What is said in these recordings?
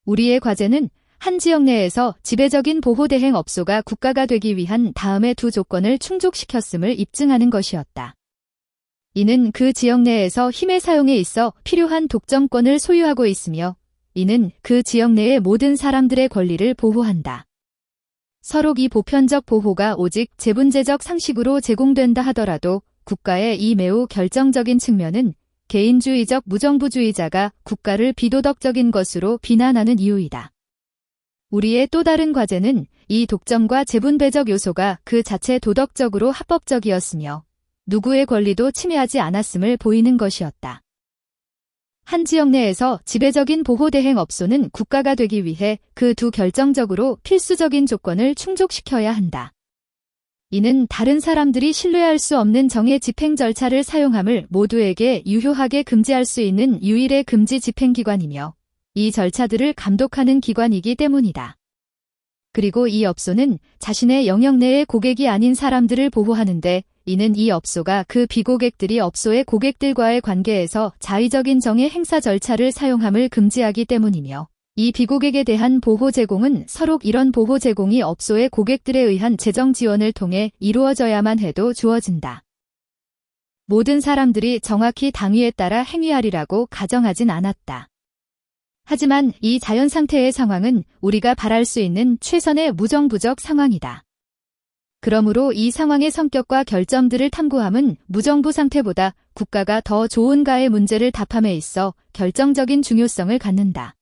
우리의 과제는 한 지역 내에서 지배적인 보호대행 업소가 국가가 되기 위한 다음의 두 조건을 충족시켰음을 입증하는 것이었다. 이는 그 지역 내에서 힘의 사용에 있어 필요한 독점권을 소유하고 있으며 이는 그 지역 내의 모든 사람들의 권리를 보호한다. 서로 이 보편적 보호가 오직 재분제적 상식으로 제공된다 하더라도 국가의 이 매우 결정적인 측면은 개인주의적 무정부주의자가 국가를 비도덕적인 것으로 비난하는 이유이다. 우리의 또 다른 과제는 이 독점과 재분배적 요소가 그 자체 도덕적으로 합법적이었으며 누구의 권리도 침해하지 않았음을 보이는 것이었다. 한 지역 내에서 지배적인 보호대행 업소는 국가가 되기 위해 그 두 결정적으로 필수적인 조건을 충족시켜야 한다. 이는 다른 사람들이 신뢰할 수 없는 정의 집행 절차를 사용함을 모두에게 유효하게 금지할 수 있는 유일의 금지 집행기관이며 이 절차들을 감독하는 기관이기 때문이다. 그리고 이 업소는 자신의 영역 내의 고객이 아닌 사람들을 보호하는데 이는 이 업소가 그 비고객들이 업소의 고객들과의 관계에서 자의적인 정의 행사 절차를 사용함을 금지하기 때문이며 이 비고객에 대한 보호 제공은 서로 이런 보호 제공이 업소의 고객들에 의한 재정 지원을 통해 이루어져야만 해도 주어진다. 모든 사람들이 정확히 당위에 따라 행위하리라고 가정하진 않았다. 하지만 이 자연 상태의 상황은 우리가 바랄 수 있는 최선의 무정부적 상황이다. 그러므로 이 상황의 성격과 결점들을 탐구함은 무정부 상태보다 국가가 더 좋은가의 문제를 답함에 있어 결정적인 중요성을 갖는다.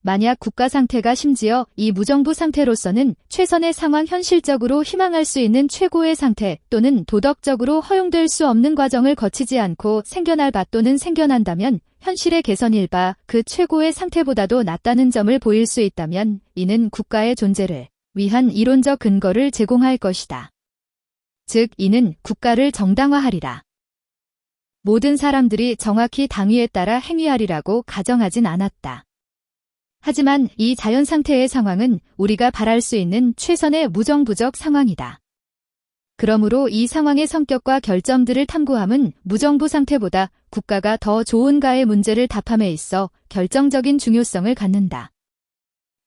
만약 국가 상태가 심지어 이 무정부 상태로서는 최선의 상황 현실적으로 희망할 수 있는 최고의 상태 또는 도덕적으로 허용될 수 없는 과정을 거치지 않고 생겨날 바 또는 생겨난다면 현실의 개선일 바 그 최고의 상태보다도 낫다는 점을 보일 수 있다면 이는 국가의 존재를 위한 이론적 근거를 제공할 것이다. 즉 이는 국가를 정당화하리라. 모든 사람들이 정확히 당위에 따라 행위하리라고 가정하진 않았다. 하지만 이 자연 상태의 상황은 우리가 바랄 수 있는 최선의 무정부적 상황이다. 그러므로 이 상황의 성격과 결점들을 탐구함은 무정부 상태보다 국가가 더 좋은가의 문제를 답함에 있어 결정적인 중요성을 갖는다.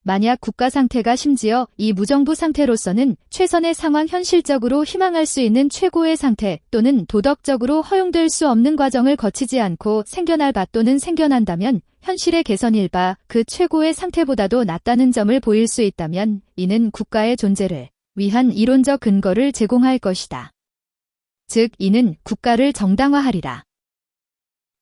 만약 국가 상태가 심지어 이 무정부 상태로서는 최선의 상황 현실적으로 희망할 수 있는 최고의 상태 또는 도덕적으로 허용될 수 없는 과정을 거치지 않고 생겨날 바 또는 생겨난다면 현실의 개선일 바 그 최고의 상태보다도 낫다는 점을 보일 수 있다면 이는 국가의 존재를 위한 이론적 근거를 제공할 것이다. 즉 이는 국가를 정당화하리라.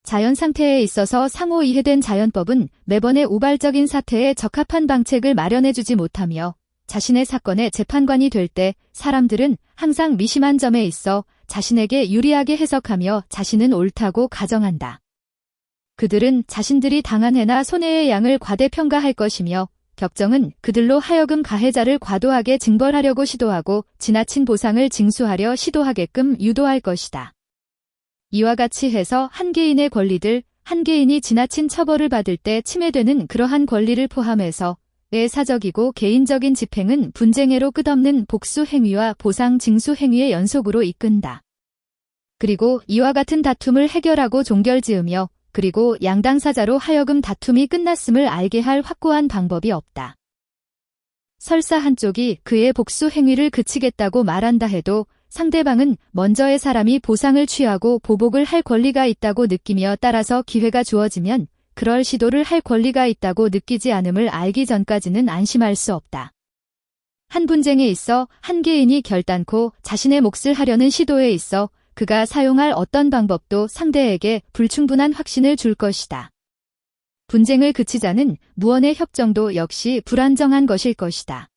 자연 상태에 있어서 상호 이해된 자연법은 매번의 우발적인 사태에 적합한 방책을 마련해주지 못하며 자신의 사건의 재판관이 될 때 사람들은 항상 미심한 점에 있어 자신에게 유리하게 해석하며 자신은 옳다고 가정한다. 그들은 자신들이 당한 해나 손해의 양을 과대평가할 것이며 격정은 그들로 하여금 가해자를 과도하게 징벌하려고 시도하고 지나친 보상을 징수하려 시도하게끔 유도할 것이다. 이와 같이 해서 한 개인의 권리들, 한 개인이 지나친 처벌을 받을 때 침해되는 그러한 권리를 포함해서 사적이고 개인적인 집행은 분쟁애로 끝없는 복수 행위와 보상 징수 행위의 연속으로 이끈다. 그리고 이와 같은 다툼을 해결하고 종결지으며 그리고 양당사자로 하여금 다툼이 끝났음을 알게 할 확고한 방법이 없다. 설사 한쪽이 그의 복수 행위를 그치겠다고 말한다 해도 상대방은 먼저의 사람이 보상을 취하고 보복을 할 권리가 있다고 느끼며 따라서 기회가 주어지면 그럴 시도를 할 권리가 있다고 느끼지 않음을 알기 전까지는 안심할 수 없다. 한 분쟁에 있어 한 개인이 결단코 자신의 몫을 하려는 시도에 있어 그가 사용할 어떤 방법도 상대에게 불충분한 확신을 줄 것이다. 분쟁을 그치자는 무언의 협정도 역시 불안정한 것일 것이다.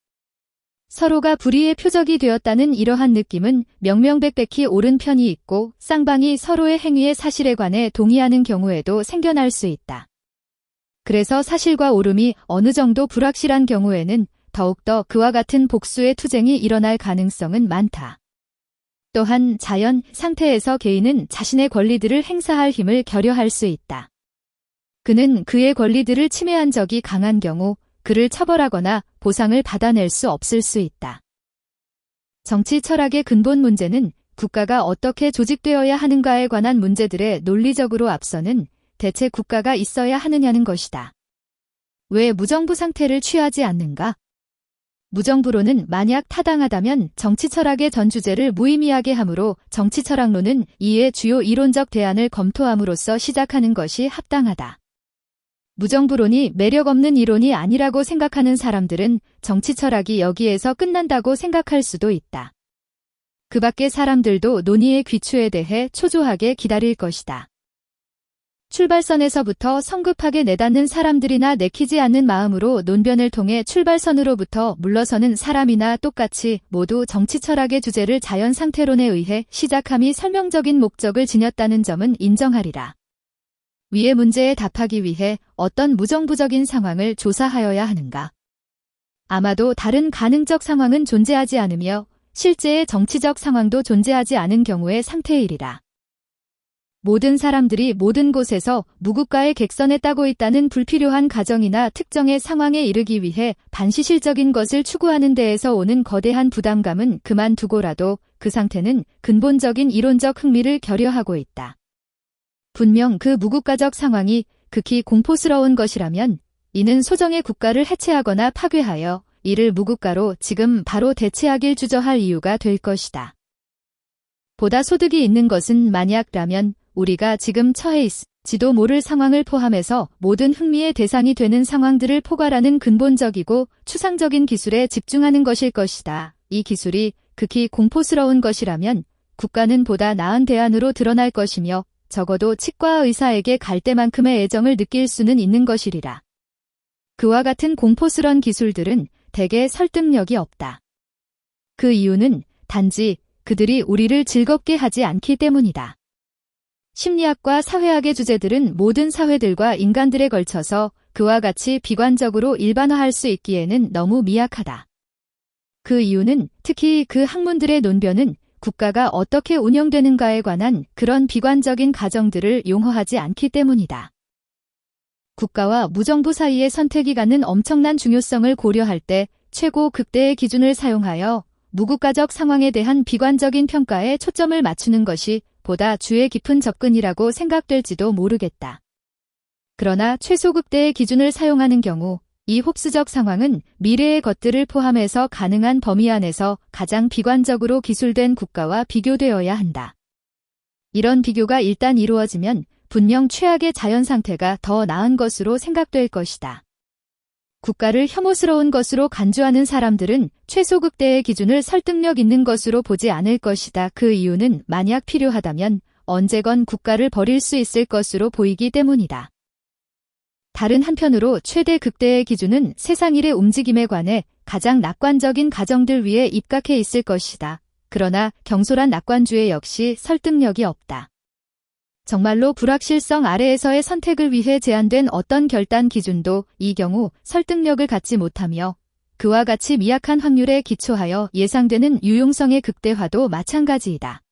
서로가 불의의 표적이 되었다는 이러한 느낌은 명명백백히 옳은 편이 있고 쌍방이 서로의 행위의 사실에 관해 동의하는 경우에도 생겨날 수 있다. 그래서 사실과 옳음이 어느 정도 불확실한 경우에는 더욱더 그와 같은 복수의 투쟁이 일어날 가능성은 많다. 또한 자연 상태에서 개인은 자신의 권리들을 행사할 힘을 결여할 수 있다. 그는 그의 권리들을 침해한 적이 강한 경우 그를 처벌하거나 보상을 받아낼 수 없을 수 있다. 정치 철학의 근본 문제는 국가가 어떻게 조직되어야 하는가에 관한 문제들의 논리적으로 앞서는 대체 국가가 있어야 하느냐는 것이다. 왜 무정부 상태를 취하지 않는가? 무정부론은 만약 타당하다면 정치 철학의 전 주제를 무의미하게 하므로 정치 철학론은 이에 주요 이론적 대안을 검토함으로써 시작하는 것이 합당하다. 무정부론이 매력 없는 이론이 아니라고 생각하는 사람들은 정치 철학이 여기에서 끝난다고 생각할 수도 있다. 그 밖의 사람들도 논의의 귀추에 대해 초조하게 기다릴 것이다. 출발선에서부터 성급하게 내닫는 사람들이나 내키지 않는 마음으로 논변을 통해 출발선으로부터 물러서는 사람이나 똑같이 모두 정치 철학의 주제를 자연 상태론에 의해 시작함이 설명적인 목적을 지녔다는 점은 인정하리라. 위의 문제에 답하기 위해 어떤 무정부적인 상황을 조사하여야 하는가? 아마도 다른 가능적 상황은 존재하지 않으며 실제의 정치적 상황도 존재하지 않은 경우의 상태이리라. 모든 사람들이 모든 곳에서 무국가의 객선에 따고 있다는 불필요한 가정이나 특정의 상황에 이르기 위해 반시실적인 것을 추구하는 데에서 오는 거대한 부담감은 그만두고라도 그 상태는 근본적인 이론적 흥미를 결여하고 있다. 분명 그 무국가적 상황이 극히 공포스러운 것이라면 이는 소정의 국가를 해체하거나 파괴하여 이를 무국가로 지금 바로 대체하길 주저할 이유가 될 것이다. 보다 소득이 있는 것은 만약라면 우리가 지금 처해 있을지도 모를 상황을 포함해서 모든 흥미의 대상이 되는 상황들을 포괄하는 근본적이고 추상적인 기술에 집중하는 것일 것이다. 이 기술이 극히 공포스러운 것이라면 국가는 보다 나은 대안으로 드러날 것이며 적어도 치과 의사에게 갈 때만큼의 애정을 느낄 수는 있는 것이리라. 그와 같은 공포스런 기술들은 대개 설득력이 없다. 그 이유는 단지 그들이 우리를 즐겁게 하지 않기 때문이다. 심리학과 사회학의 주제들은 모든 사회들과 인간들에 걸쳐서 그와 같이 비관적으로 일반화할 수 있기에는 너무 미약하다. 그 이유는 특히 그 학문들의 논변은 국가가 어떻게 운영되는가에 관한 그런 비관적인 가정들을 용허하지 않기 때문이다. 국가와 무정부 사이의 선택이 갖는 엄청난 중요성을 고려할 때 최고 극대의 기준을 사용하여 무국가적 상황에 대한 비관적인 평가에 초점을 맞추는 것이 보다 주의 깊은 접근이라고 생각될지도 모르겠다. 그러나 최소 극대의 기준을 사용하는 경우 이 홉스적 상황은 미래의 것들을 포함해서 가능한 범위 안에서 가장 비관적으로 기술된 국가와 비교되어야 한다. 이런 비교가 일단 이루어지면 분명 최악의 자연 상태가 더 나은 것으로 생각될 것이다. 국가를 혐오스러운 것으로 간주하는 사람들은 최소 극대의 기준을 설득력 있는 것으로 보지 않을 것이다. 그 이유는 만약 필요하다면 언제건 국가를 버릴 수 있을 것으로 보이기 때문이다. 다른 한편으로 최대 극대의 기준은 세상 일의 움직임에 관해 가장 낙관적인 가정들 위에 입각해 있을 것이다. 그러나 경솔한 낙관주의 역시 설득력이 없다. 정말로 불확실성 아래에서의 선택을 위해 제안된 어떤 결단 기준도 이 경우 설득력을 갖지 못하며 그와 같이 미약한 확률에 기초하여 예상되는 유용성의 극대화도 마찬가지이다.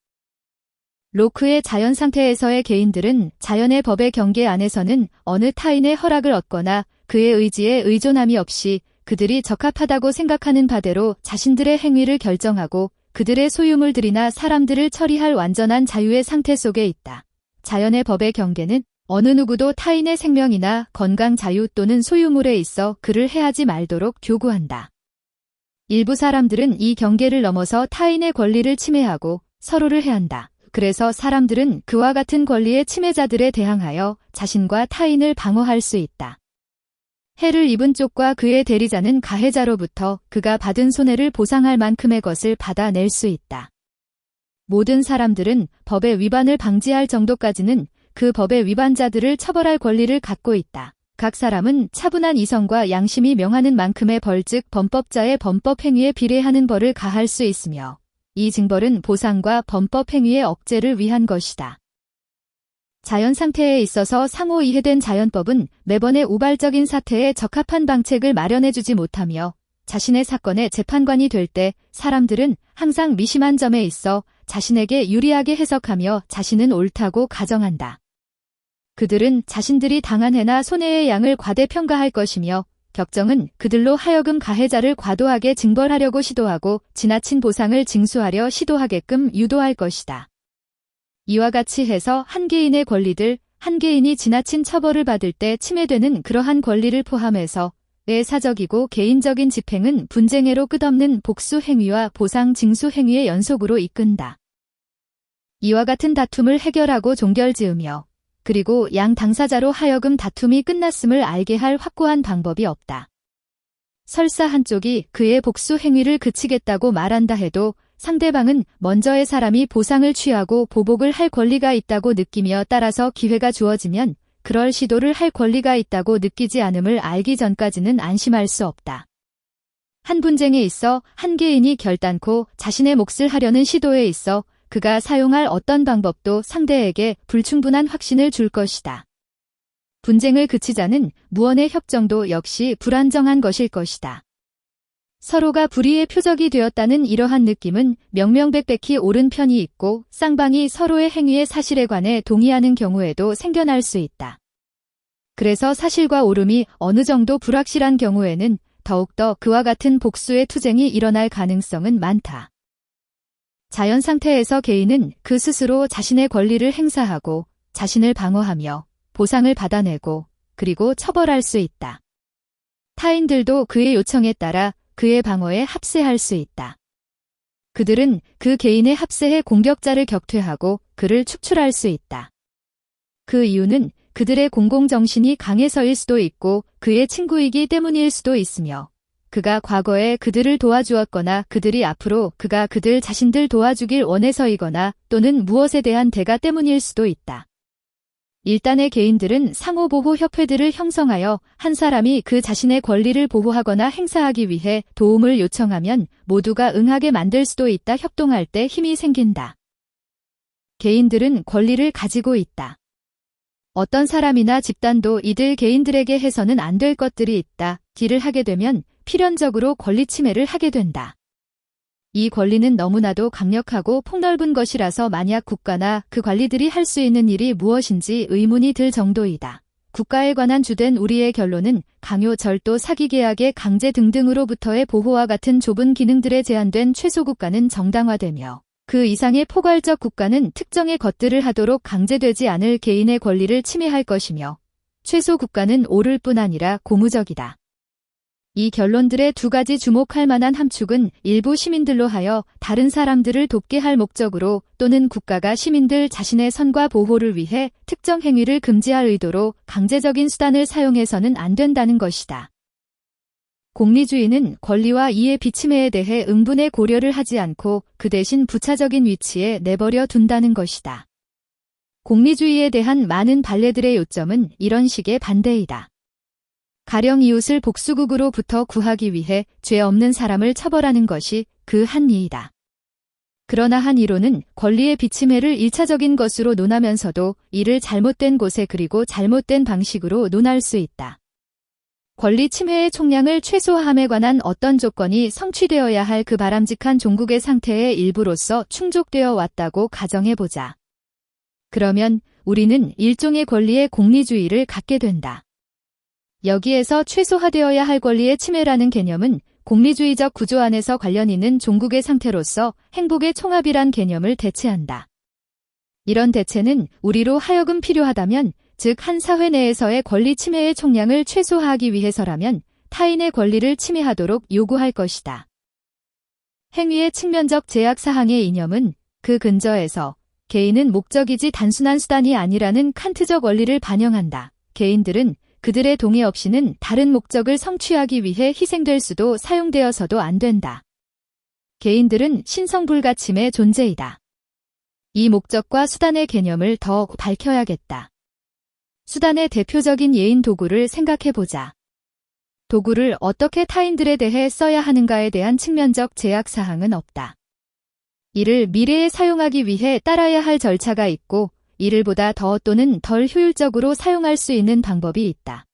로크의 자연 상태에서의 개인들은 자연의 법의 경계 안에서는 어느 타인의 허락을 얻거나 그의 의지에 의존함이 없이 그들이 적합하다고 생각하는 바대로 자신들의 행위를 결정하고 그들의 소유물들이나 사람들을 처리할 완전한 자유의 상태 속에 있다. 자연의 법의 경계는 어느 누구도 타인의 생명이나 건강 자유 또는 소유물에 있어 그를 해하지 말도록 교구한다. 일부 사람들은 이 경계를 넘어서 타인의 권리를 침해하고 서로를 해한다. 그래서 사람들은 그와 같은 권리의 침해자들에 대항하여 자신과 타인을 방어할 수 있다. 해를 입은 쪽과 그의 대리자는 가해자로부터 그가 받은 손해를 보상할 만큼의 것을 받아낼 수 있다. 모든 사람들은 법의 위반을 방지할 정도까지는 그 법의 위반자들을 처벌할 권리를 갖고 있다. 각 사람은 차분한 이성과 양심이 명하는 만큼의 벌 즉 범법자의 범법 행위에 비례하는 벌을 가할 수 있으며 이 징벌은 보상과 범법 행위의 억제를 위한 것이다. 자연 상태에 있어서 상호 이해된 자연법은 매번의 우발적인 사태에 적합한 방책을 마련해주지 못하며 자신의 사건의 재판관이 될 때 사람들은 항상 미심한 점에 있어 자신에게 유리하게 해석하며 자신은 옳다고 가정한다. 그들은 자신들이 당한 해나 손해의 양을 과대평가할 것이며 격정은 그들로 하여금 가해자를 과도하게 징벌하려고 시도하고 지나친 보상을 징수하려 시도하게끔 유도할 것이다. 이와 같이 해서 한 개인의 권리들, 한 개인이 지나친 처벌을 받을 때 침해되는 그러한 권리를 포함해서 내 사적이고 개인적인 집행은 분쟁애로 끝없는 복수 행위와 보상 징수 행위의 연속으로 이끈다. 이와 같은 다툼을 해결하고 종결지으며 그리고 양 당사자로 하여금 다툼이 끝났음을 알게 할 확고한 방법이 없다. 설사 한쪽이 그의 복수 행위를 그치겠다고 말한다 해도 상대방은 먼저의 사람이 보상을 취하고 보복을 할 권리가 있다고 느끼며 따라서 기회가 주어지면 그럴 시도를 할 권리가 있다고 느끼지 않음을 알기 전까지는 안심할 수 없다. 한 분쟁에 있어 한 개인이 결단코 자신의 몫을 하려는 시도에 있어 그가 사용할 어떤 방법도 상대에게 불충분한 확신을 줄 것이다. 분쟁을 그치자는 무언의 협정도 역시 불안정한 것일 것이다. 서로가 불의의 표적이 되었다는 이러한 느낌은 명명백백히 옳은 편이 있고 쌍방이 서로의 행위의 사실에 관해 동의하는 경우에도 생겨날 수 있다. 그래서 사실과 옳음이 어느 정도 불확실한 경우에는 더욱더 그와 같은 복수의 투쟁이 일어날 가능성은 많다. 자연 상태에서 개인은 그 스스로 자신의 권리를 행사하고 자신을 방어하며 보상을 받아내고 그리고 처벌할 수 있다. 타인들도 그의 요청에 따라 그의 방어에 합세할 수 있다. 그들은 그 개인의 합세에 공격자를 격퇴하고 그를 축출할 수 있다. 그 이유는 그들의 공공정신이 강해서일 수도 있고 그의 친구이기 때문일 수도 있으며 그가 과거에 그들을 도와주었거나 그들이 앞으로 그가 그들 자신들 도와주길 원해서이거나 또는 무엇에 대한 대가 때문일 수도 있다. 일단의 개인들은 상호보호협회들을 형성하여 한 사람이 그 자신의 권리를 보호하거나 행사하기 위해 도움을 요청하면 모두가 응하게 만들 수도 있다. 협동할 때 힘이 생긴다. 개인들은 권리를 가지고 있다. 어떤 사람이나 집단도 이들 개인들에게 해서는 안 될 것들이 있다. 딜을 하게 되면 필연적으로 권리 침해를 하게 된다. 이 권리는 너무나도 강력하고 폭넓은 것이라서 만약 국가나 그 관리들이 할 수 있는 일이 무엇인지 의문이 들 정도이다. 국가에 관한 주된 우리의 결론은 강요, 절도, 사기 계약의 강제 등등으로부터의 보호와 같은 좁은 기능들에 제한된 최소 국가는 정당화되며 그 이상의 포괄적 국가는 특정의 것들을 하도록 강제되지 않을 개인의 권리를 침해할 것이며 최소 국가는 옳을 뿐 아니라 고무적이다. 이 결론들의 두 가지 주목할 만한 함축은 일부 시민들로 하여 다른 사람들을 돕게 할 목적으로 또는 국가가 시민들 자신의 선과 보호를 위해 특정 행위를 금지할 의도로 강제적인 수단을 사용해서는 안 된다는 것이다. 공리주의는 권리와 이의 비침해에 대해 응분의 고려를 하지 않고 그 대신 부차적인 위치에 내버려 둔다는 것이다. 공리주의에 대한 많은 반례들의 요점은 이런 식의 반대이다. 가령 이웃을 복수국으로부터 구하기 위해 죄 없는 사람을 처벌하는 것이 그 한 이이다. 그러나 한 이론은 권리의 비침해를 일차적인 것으로 논하면서도 이를 잘못된 곳에 그리고 잘못된 방식으로 논할 수 있다. 권리 침해의 총량을 최소화함에 관한 어떤 조건이 성취되어야 할 그 바람직한 종국의 상태의 일부로서 충족되어 왔다고 가정해보자. 그러면 우리는 일종의 권리의 공리주의를 갖게 된다. 여기에서 최소화되어야 할 권리의 침해라는 개념은 공리주의적 구조 안에서 관련 있는 종국의 상태로서 행복의 총합이란 개념을 대체한다. 이런 대체는 우리로 하여금 필요하다면, 즉 한 사회 내에서의 권리 침해의 총량을 최소화하기 위해서라면 타인의 권리를 침해하도록 요구할 것이다. 행위의 측면적 제약 사항의 이념은 그 근저에서 개인은 목적이지 단순한 수단이 아니라는 칸트적 원리를 반영한다. 개인들은 그들의 동의 없이는 다른 목적을 성취하기 위해 희생될 수도 사용되어서도 안 된다. 개인들은 신성불가침의 존재이다. 이 목적과 수단의 개념을 더 밝혀야겠다. 수단의 대표적인 예인 도구를 생각해보자. 도구를 어떻게 타인들에 대해 써야 하는가에 대한 측면적 제약사항은 없다. 이를 미래에 사용하기 위해 따라야 할 절차가 있고 이를 보다 더 또는 덜 효율적으로 사용할 수 있는 방법이 있다.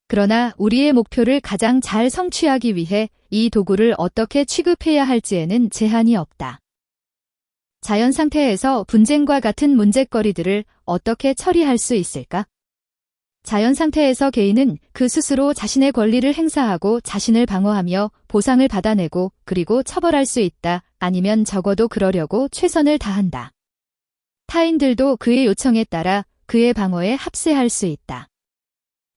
그러나 우리의 목표를 가장 잘 성취하기 위해 이 도구를 어떻게 취급해야 할지에는 제한이 없다. 자연 상태에서 분쟁과 같은 문제거리들을 어떻게 처리할 수 있을까? 자연 상태에서 개인은 그 스스로 자신의 권리를 행사하고 자신을 방어하며 보상을 받아내고 그리고 처벌할 수 있다. 아니면 적어도 그러려고 최선을 다한다. 타인들도 그의 요청에 따라 그의 방어에 합세할 수 있다.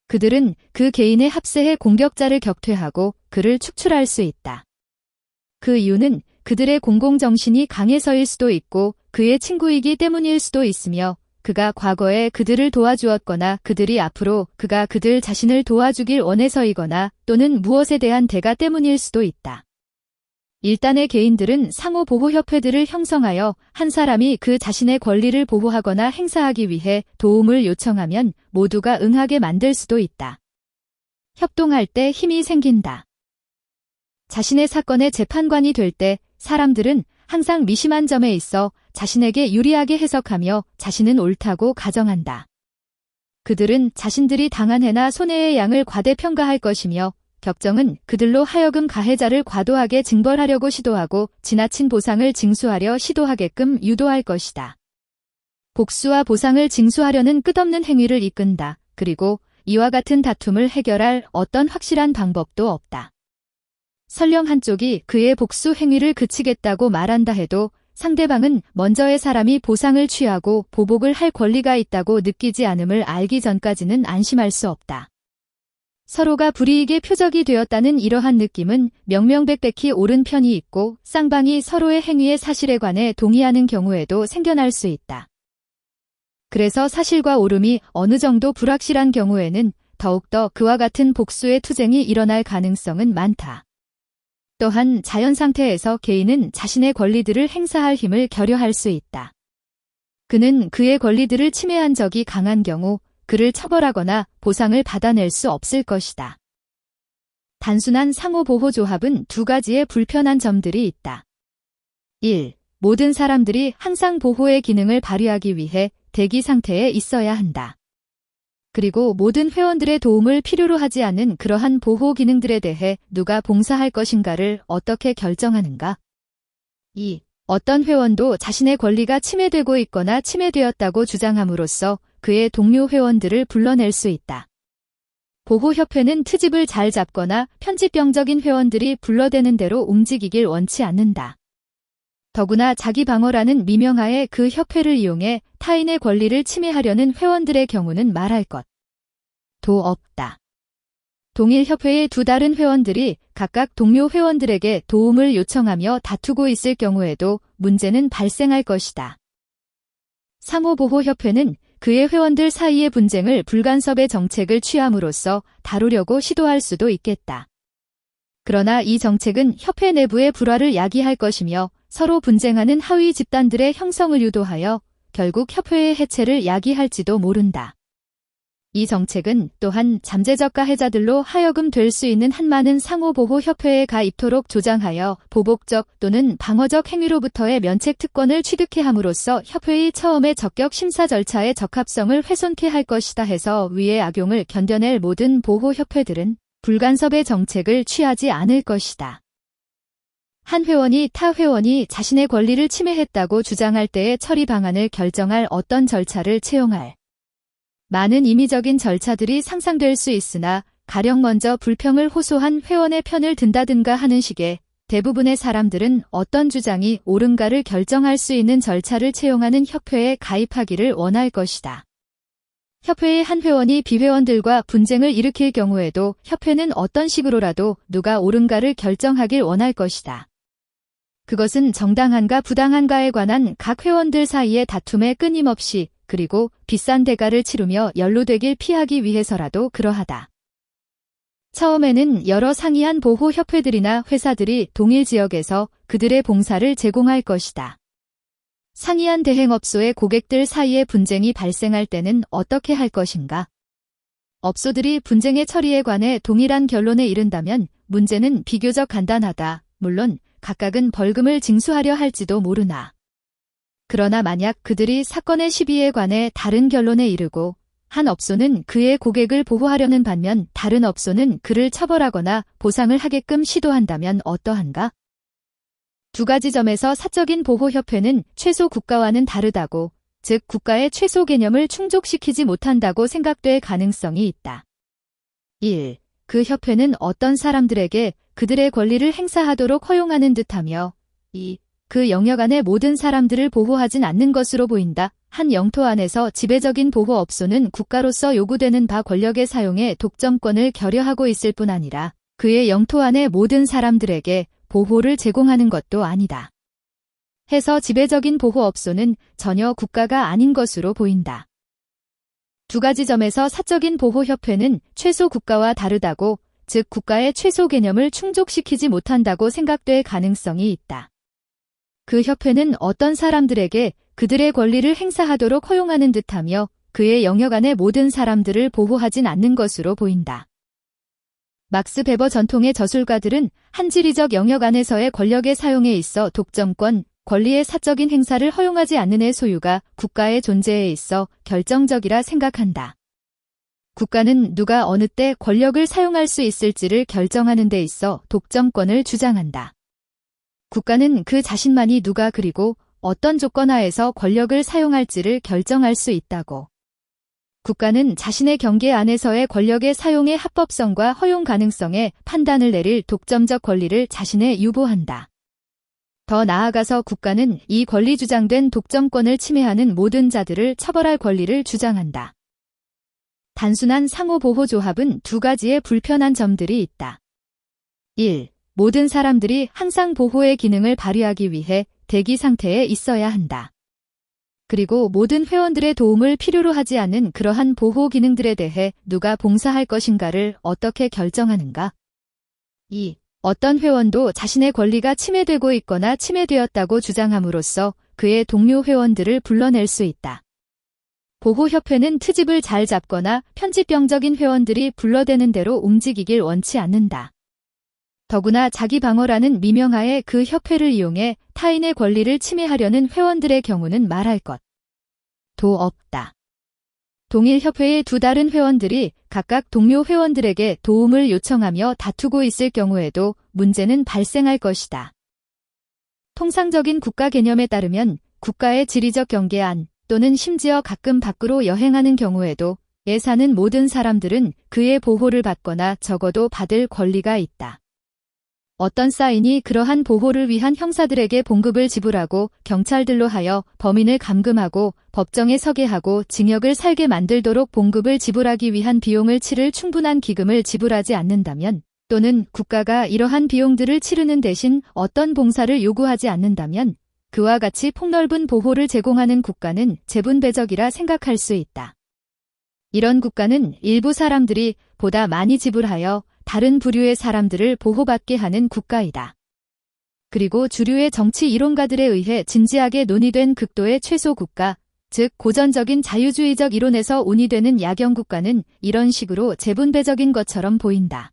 그들은 그 개인의 합세해 공격자를 격퇴하고 그를 축출할 수 있다. 그 이유는 그들의 공공정신이 강해서일 수도 있고 그의 친구이기 때문일 수도 있으며 그가 과거에 그들을 도와주었거나 그들이 앞으로 그가 그들 자신을 도와주길 원해서이거나 또는 무엇에 대한 대가 때문일 수도 있다. 일단의 개인들은 상호보호협회들을 형성하여 한 사람이 그 자신의 권리를 보호하거나 행사하기 위해 도움을 요청하면 모두가 응하게 만들 수도 있다. 협동할 때 힘이 생긴다. 자신의 사건의 재판관이 될 때 사람들은 항상 미심한 점에 있어 자신에게 유리하게 해석하며 자신은 옳다고 가정한다. 그들은 자신들이 당한 해나 손해의 양을 과대평가할 것이며 격정은 그들로 하여금 가해자를 과도하게 징벌하려고 시도하고 지나친 보상을 징수하려 시도하게끔 유도할 것이다. 복수와 보상을 징수하려는 끝없는 행위를 이끈다. 그리고 이와 같은 다툼을 해결할 어떤 확실한 방법도 없다. 설령 한쪽이 그의 복수 행위를 그치겠다고 말한다 해도 상대방은 먼저의 사람이 보상을 취하고 보복을 할 권리가 있다고 느끼지 않음을 알기 전까지는 안심할 수 없다. 서로가 불이익의 표적이 되었다는 이러한 느낌은 명명백백히 옳은 편이 있고 쌍방이 서로의 행위의 사실에 관해 동의하는 경우에도 생겨날 수 있다. 그래서 사실과 옳음이 어느 정도 불확실한 경우에는 더욱더 그와 같은 복수의 투쟁이 일어날 가능성은 많다. 또한 자연 상태에서 개인은 자신의 권리들을 행사할 힘을 결여할 수 있다. 그는 그의 권리들을 침해한 적이 강한 경우 그를 처벌하거나 보상을 받아낼 수 없을 것이다. 단순한 상호보호조합은 두 가지의 불편한 점들이 있다. 1. 모든 사람들이 항상 보호의 기능을 발휘하기 위해 대기 상태에 있어야 한다. 그리고 모든 회원들의 도움을 필요로 하지 않는 그러한 보호 기능들에 대해 누가 봉사할 것인가를 어떻게 결정하는가? 2. 어떤 회원도 자신의 권리가 침해되고 있거나 침해되었다고 주장함으로써 그의 동료 회원들을 불러낼 수 있다. 보호협회는 트집을 잘 잡거나 편집병적인 회원들이 불러대는 대로 움직이길 원치 않는다. 더구나 자기 방어라는 미명하에 그 협회를 이용해 타인의 권리를 침해하려는 회원들의 경우는 말할 것도 없다. 동일 협회의 두 다른 회원들이 각각 동료 회원들에게 도움을 요청하며 다투고 있을 경우에도 문제는 발생할 것이다. 상호보호협회는 그의 회원들 사이의 분쟁을 불간섭의 정책을 취함으로써 다루려고 시도할 수도 있겠다. 그러나 이 정책은 협회 내부의 불화를 야기할 것이며 서로 분쟁하는 하위 집단들의 형성을 유도하여 결국 협회의 해체를 야기할지도 모른다. 이 정책은 또한 잠재적 가해자들로 하여금 될 수 있는 한많은 상호보호협회에 가입토록 조장하여 보복적 또는 방어적 행위로부터의 면책 특권을 취득해 함으로써 협회의 처음의 적격 심사 절차의 적합성을 훼손케 할 것이다 해서 위의 악용을 견뎌낼 모든 보호협회들은 불간섭의 정책을 취하지 않을 것이다. 한 회원이 타 회원이 자신의 권리를 침해했다고 주장할 때의 처리 방안을 결정할 어떤 절차를 채용할 많은 임의적인 절차들이 상상될 수 있으나 가령 먼저 불평을 호소한 회원의 편을 든다든가 하는 식의 대부분의 사람들은 어떤 주장이 옳은가를 결정할 수 있는 절차를 채용하는 협회에 가입하기를 원할 것이다. 협회의 한 회원이 비회원들과 분쟁을 일으킬 경우에도 협회는 어떤 식으로라도 누가 옳은가를 결정하길 원할 것이다. 그것은 정당한가 부당한가에 관한 각 회원들 사이의 다툼에 끊임없이 그리고 비싼 대가를 치르며 연루되길 피하기 위해서라도 그러하다. 처음에는 여러 상이한 보호협회들이나 회사들이 동일 지역에서 그들의 봉사를 제공할 것이다. 상이한 대행업소의 고객들 사이에 분쟁이 발생할 때는 어떻게 할 것인가? 업소들이 분쟁의 처리에 관해 동일한 결론에 이른다면 문제는 비교적 간단하다. 물론 각각은 벌금을 징수하려 할지도 모르나. 그러나 만약 그들이 사건의 시비에 관해 다른 결론에 이르고 한 업소는 그의 고객을 보호하려는 반면 다른 업소는 그를 처벌하거나 보상을 하게끔 시도한다면 어떠한가? 두 가지 점에서 사적인 보호협회는 최소 국가와는 다르다고, 즉 국가의 최소 개념을 충족시키지 못한다고 생각될 가능성이 있다. 1. 그 협회는 어떤 사람들에게 그들의 권리를 행사하도록 허용하는 듯하며 2. 그 영역 안의 모든 사람들을 보호하진 않는 것으로 보인다. 한 영토 안에서 지배적인 보호업소는 국가로서 요구되는 바 권력의 사용에 독점권을 결여하고 있을 뿐 아니라 그의 영토 안의 모든 사람들에게 보호를 제공하는 것도 아니다. 해서 지배적인 보호업소는 전혀 국가가 아닌 것으로 보인다. 두 가지 점에서 사적인 보호협회는 최소 국가와 다르다고, 즉 국가의 최소 개념을 충족시키지 못한다고 생각될 가능성이 있다. 그 협회는 어떤 사람들에게 그들의 권리를 행사하도록 허용하는 듯하며 그의 영역 안의 모든 사람들을 보호하진 않는 것으로 보인다. 막스 베버 전통의 저술가들은 한 지리적 영역 안에서의 권력의 사용에 있어 독점권, 권리의 사적인 행사를 허용하지 않는 의 소유가 국가의 존재에 있어 결정적이라 생각한다. 국가는 누가 어느 때 권력을 사용할 수 있을지를 결정하는 데 있어 독점권을 주장한다. 국가는 그 자신만이 누가 그리고 어떤 조건 하에서 권력을 사용할지를 결정할 수 있다고. 국가는 자신의 경계 안에서의 권력의 사용의 합법성과 허용 가능성에 판단을 내릴 독점적 권리를 자신에 유보한다. 더 나아가서 국가는 이 권리 주장된 독점권을 침해하는 모든 자들을 처벌할 권리를 주장한다. 단순한 상호보호조합은 두 가지의 불편한 점들이 있다. 1. 모든 사람들이 항상 보호의 기능을 발휘하기 위해 대기 상태에 있어야 한다. 그리고 모든 회원들의 도움을 필요로 하지 않는 그러한 보호 기능들에 대해 누가 봉사할 것인가를 어떻게 결정하는가? 2. 어떤 회원도 자신의 권리가 침해되고 있거나 침해되었다고 주장함으로써 그의 동료 회원들을 불러낼 수 있다. 보호협회는 트집을 잘 잡거나 편집병적인 회원들이 불러대는 대로 움직이길 원치 않는다. 더구나 자기 방어라는 미명하에 그 협회를 이용해 타인의 권리를 침해하려는 회원들의 경우는 말할 것도 없다. 동일 협회의 두 다른 회원들이 각각 동료 회원들에게 도움을 요청하며 다투고 있을 경우에도 문제는 발생할 것이다. 통상적인 국가 개념에 따르면 국가의 지리적 경계 안 또는 심지어 가끔 밖으로 여행하는 경우에도 에 사는 모든 사람들은 그의 보호를 받거나 적어도 받을 권리가 있다. 어떤 사인이 그러한 보호를 위한 형사들에게 봉급을 지불하고 경찰들로 하여 범인을 감금하고 법정에 서게 하고 징역을 살게 만들도록 봉급을 지불하기 위한 비용을 치를 충분한 기금을 지불하지 않는다면, 또는 국가가 이러한 비용들을 치르는 대신 어떤 봉사를 요구하지 않는다면 그와 같이 폭넓은 보호를 제공하는 국가는 재분배적이라 생각할 수 있다. 이런 국가는 일부 사람들이 보다 많이 지불하여 다른 부류의 사람들을 보호받게 하는 국가이다. 그리고 주류의 정치 이론가들에 의해 진지하게 논의된 극도의 최소 국가, 즉 고전적인 자유주의적 이론에서 운이되는 야경국가는 이런 식으로 재분배적인 것처럼 보인다.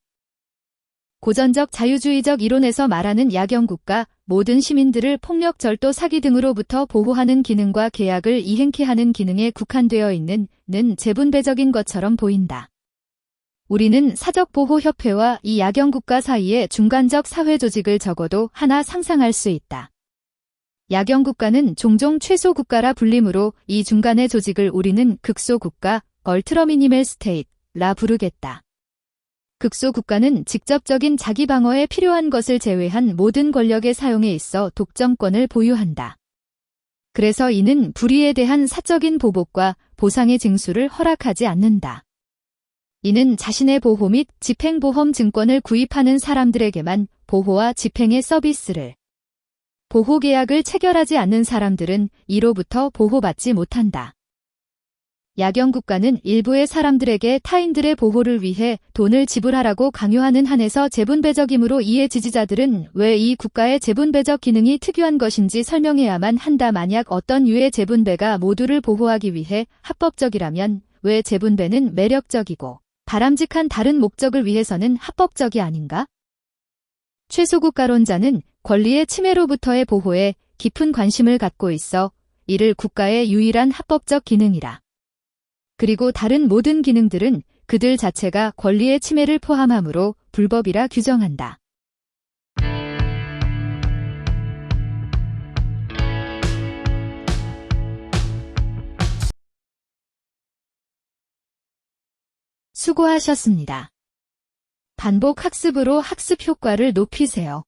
고전적 자유주의적 이론에서 말하는 야경국가, 모든 시민들을 폭력, 절도, 사기 등으로부터 보호하는 기능과 계약을 이행케 하는 기능에 국한되어 있는 는 재분배적인 것처럼 보인다. 우리는 사적보호협회와 이 야경국가 사이의 중간적 사회조직을 적어도 하나 상상할 수 있다. 야경국가는 종종 최소국가라 불리므로 이 중간의 조직을 우리는 극소국가, 얼트러미니멀 스테이트라 부르겠다. 극소국가는 직접적인 자기 방어에 필요한 것을 제외한 모든 권력의 사용에 있어 독점권을 보유한다. 그래서 이는 불의에 대한 사적인 보복과 보상의 징수를 허락하지 않는다. 이는 자신의 보호 및 집행보험 증권을 구입하는 사람들에게만 보호와 집행의 서비스를, 보호계약을 체결하지 않는 사람들은 이로부터 보호받지 못한다. 야경국가는 일부의 사람들에게 타인들의 보호를 위해 돈을 지불하라고 강요하는 한에서 재분배적이므로 이에 지지자들은 왜 이 국가의 재분배적 기능이 특유한 것인지 설명해야만 한다. 만약 어떤 유의 재분배가 모두를 보호하기 위해 합법적이라면 왜 재분배는 매력적이고 바람직한 다른 목적을 위해서는 합법적이 아닌가? 최소국가론자는 권리의 침해로부터의 보호에 깊은 관심을 갖고 있어 이를 국가의 유일한 합법적 기능이라. 그리고 다른 모든 기능들은 그들 자체가 권리의 침해를 포함하므로 불법이라 규정한다. 수고하셨습니다. 반복 학습으로 학습 효과를 높이세요.